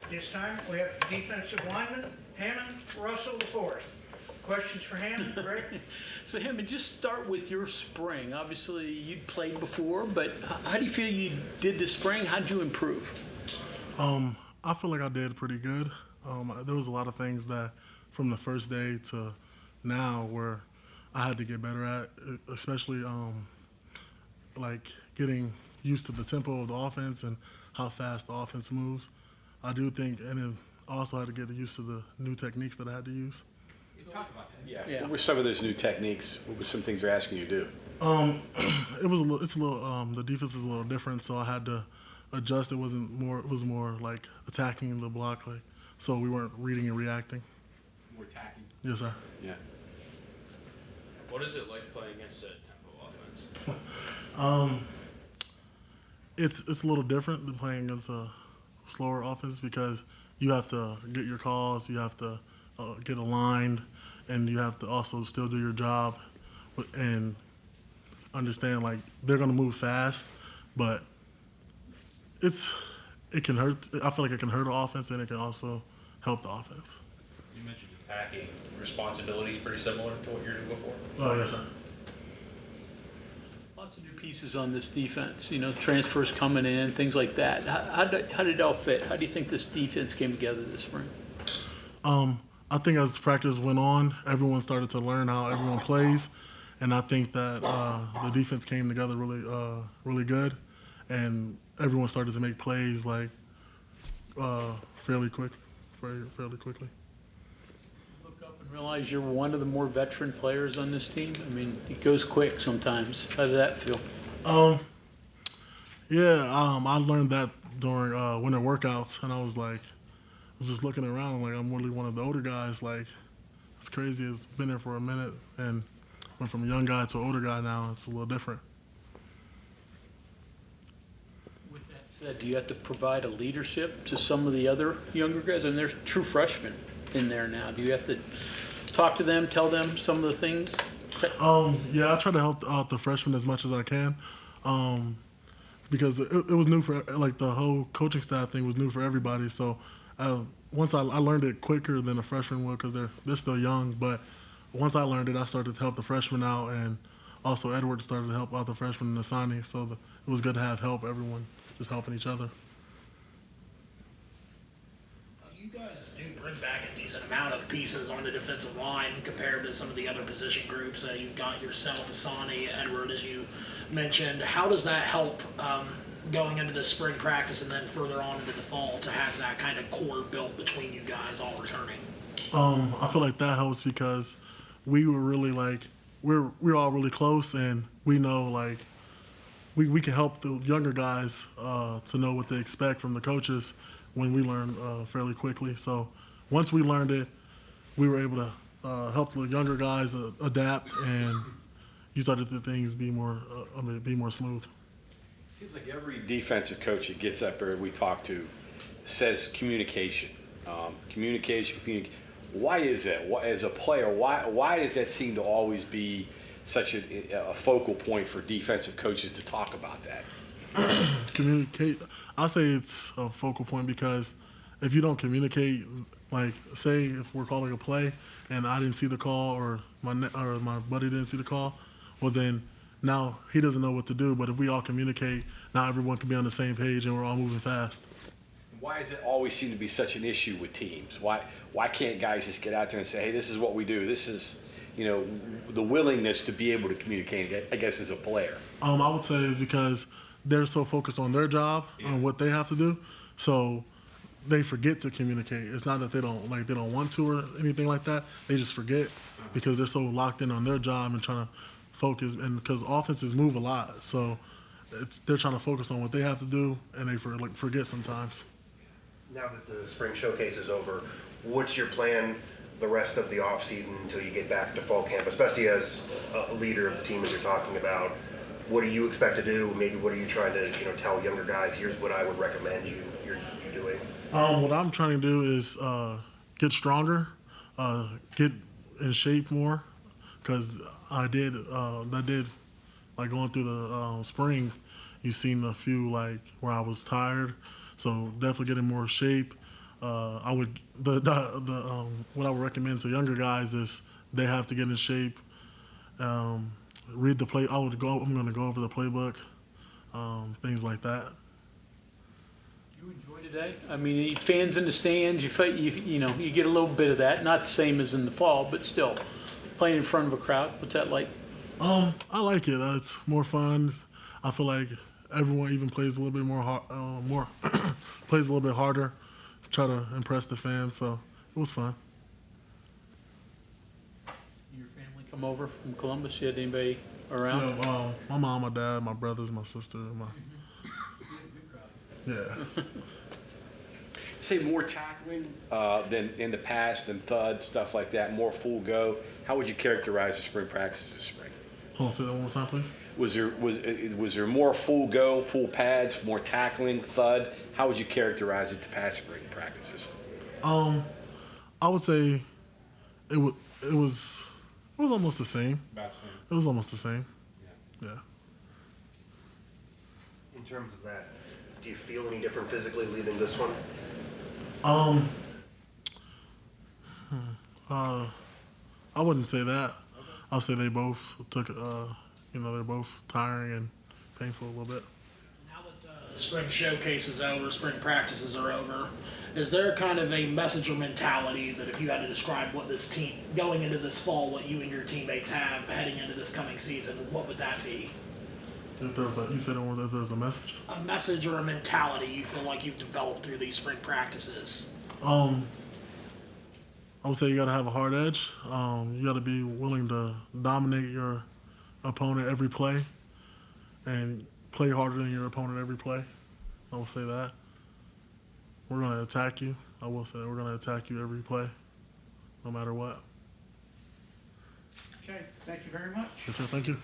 This time, we have defensive lineman, Hammond Russell IV. Questions for Hammond, Greg? So Hammond, just start with your spring. Obviously, you'd played before, but how do you feel you did this spring? How did you improve? I feel like I did pretty good. There was a lot of things that from the first day to now where I had to get better at, especially like getting used to the tempo of the offense and how fast the offense moves. I do think, and then also had to get used to the new techniques that I had to use. Talk about that. Yeah. What were some of those new techniques? What were some things they're asking you to do? The defense is a little different, so I had to adjust. It was more like attacking the block, like, so we weren't reading and reacting. More attacking. Yes, sir. Yeah. What is it like playing against a tempo offense? It's a little different than playing against a slower offense because you have to get your calls, you have to get aligned, and you have to also still do your job and understand like they're gonna move fast, but it can hurt. I feel like it can hurt the offense and it can also help the offense. You mentioned attacking. Responsibilities pretty similar to what you're doing before? Oh, yes, sir. Lots of new pieces on this defense, transfers coming in, things like that. How did it all fit? How do you think this defense came together this spring? I think as practice went on, everyone started to learn how everyone plays, and I think that the defense came together really good, and everyone started to make plays like fairly quickly. Look up and realize you're one of the more veteran players on this team. I mean, it goes quick sometimes. How does that feel? I learned that during winter workouts, and I was just looking around like I'm really one of the older guys. Like, it's crazy. It's been there for a minute, and went from a young guy to an older guy now. It's a little different. With that said, do you have to provide a leadership to some of the other younger guys? I mean, there's true freshmen in there now. Do you have to talk to them, tell them some of the things? I try to help out the freshmen as much as I can, because it was new for, like, the whole coaching staff thing was new for everybody. So once I learned it quicker than the freshmen would because they're still young. But once I learned it, I started to help the freshmen out, and also Edward started to help out the freshmen in Asani. So it was good to have help, everyone just helping each other. You guys do bring back a decent amount of pieces on the defensive line compared to some of the other position groups. You've got yourself, Asani, Edward, as you mentioned. How does that help going into the spring practice and then further on into the fall to have that kind of core built between you guys all returning? I feel like that helps because we were really we're all really close, and we know we can help the younger guys to know what to expect from the coaches when we learn fairly quickly. So once we learned it, we were able to help the younger guys adapt, and you started to things be more smooth. Seems like every defensive coach that gets up there we talk to says communication. Communication. Why is that? As a player, why does that seem to always be such a focal point for defensive coaches to talk about that? Communicate. I say it's a focal point because if you don't communicate, like, say if we're calling a play and I didn't see the call or my buddy didn't see the call, well then now he doesn't know what to do. But if we all communicate, now everyone can be on the same page and we're all moving fast. Why does it always seem to be such an issue with teams? Why can't guys just get out there and say, hey, this is what we do? This is, the willingness to be able to communicate, I guess, as a player. I would say is because they're so focused on their job, on what they have to do, so they forget to communicate. It's not that they don't want to or anything like that. They just forget because they're so locked in on their job and trying to focus. And because offenses move a lot, so they're trying to focus on what they have to do, and they forget sometimes. Now that the spring showcase is over, what's your plan the rest of the offseason until you get back to fall camp, especially as a leader of the team as you're talking about? What do you expect to do? Maybe what are you trying to tell younger guys, here's what I would recommend you're doing? What I'm trying to do is get stronger, get in shape more, because I did like going through the spring, you've seen a few where I was tired, so definitely getting more shape, I would what I would recommend to younger guys is they have to get in shape. Read the play. I'm going to go over the playbook, things like that. You enjoy today? I mean, fans in the stands, you get a little bit of that. Not the same as in the fall, but still playing in front of a crowd. What's that like? I like it. It's more fun. I feel like everyone even plays a little bit plays a little bit harder, try to impress the fans. So it was fun. Your family come over from Columbus? You had anybody around? My mom, my dad, my brothers, my sister, yeah. Say more tackling than in the past and thud, stuff like that, more full go. How would you characterize the spring practices this spring? Hold on, say that one more time, please. Was there more full go, full pads, more tackling, thud? How would you characterize it the past spring practices? I would say it was almost the same. It was almost the same. Yeah. In terms of that, do you feel any different physically leaving this one? I wouldn't say that. I'll say they both took, they're both tiring and painful a little bit. Now that the spring showcase is over, spring practices are over, is there kind of a message or mentality that if you had to describe what this team, going into this fall, what you and your teammates have heading into this coming season, what would that be? If there was you said if there was a message? A message or a mentality you feel like you've developed through these spring practices? I would say you got to have a hard edge. You got to be willing to dominate your opponent every play and play harder than your opponent every play. I will say that. We're going to attack you. I will say we're going to attack you every play, no matter what. Okay, thank you very much. Yes, sir. Thank you.